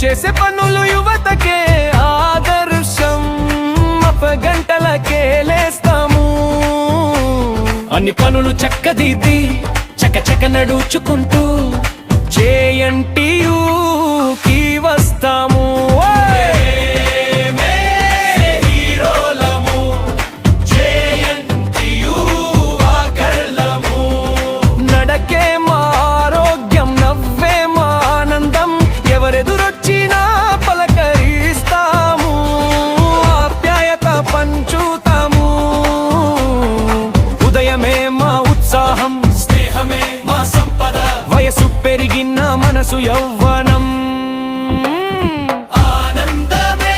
చేసే పనులు యువతకే ఆదర్శం, అపగంటలకే లేస్తాము. అన్ని పనులు చక్కదిద్ది చకచక నడుచుకుంటూ JNTUకి వస్తాము. నడకే మా ఆరోగ్యం, నవ్వే మా ఆనందం, ఎవరెదురొచ్చినా పలకరిస్తాము, ఆప్యాయత పంచుతాము. ఉదయమే మా ఉత్సాహం, స్నేహమే మా సంపద, వయసు పెరిగిన మనసు యౌవనం, ఆనందమే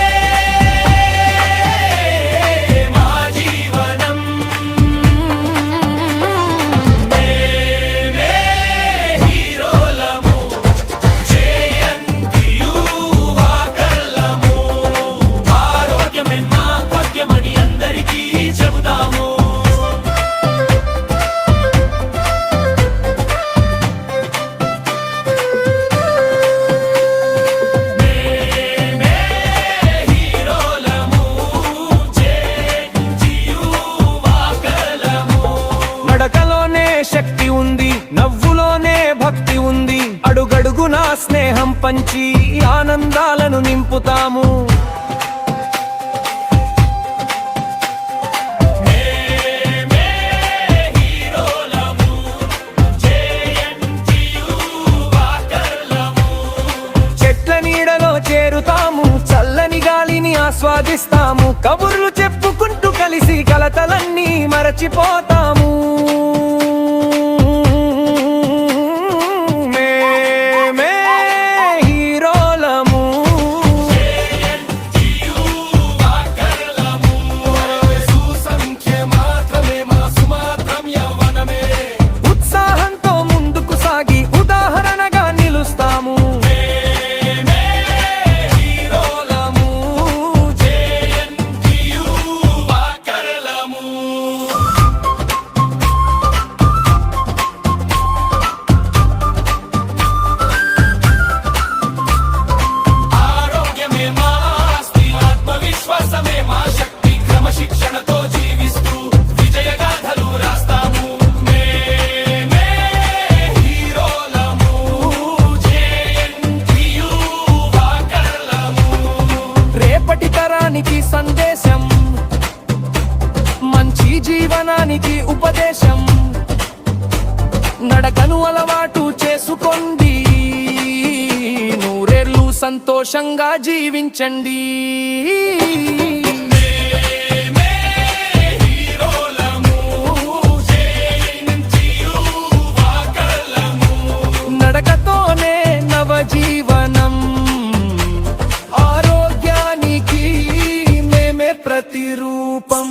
మా జీవనం. మేమే హీరోలము, JNTU వాకర్లము, ఆరోగ్యమే మా భాగ్యమని అందరికీ చెబుతాము. నడకలోనే శక్తి ఉంది, నవ్వులోనే భక్తి ఉంది, అడుగడుగునా స్నేహం పంచి ఆనందాలను నింపుతాము. చెట్ల నీడలో చేరుతాము, చల్లని గాలిని ఆస్వాదిస్తాము, కబుర్లు చెప్పుకుంటూ కలిసి కలతలన్నీ మరచిపోతాము. మేమే హీరోలము, ఉత్సాహంతో ముందుకు సాగి ఉదాహరణగా నిలుస్తాము. రేపటి తరానికి సందేశం, మంచి జీవనానికి ఉపదేశం, నడకను అలవాటు చేసుకోండి, నూరేళ్లు సంతోషంగా జీవించండి. నడకతోనే నవజీవనం, ఆరోగ్యానికి మేమే ప్రతిరూపం.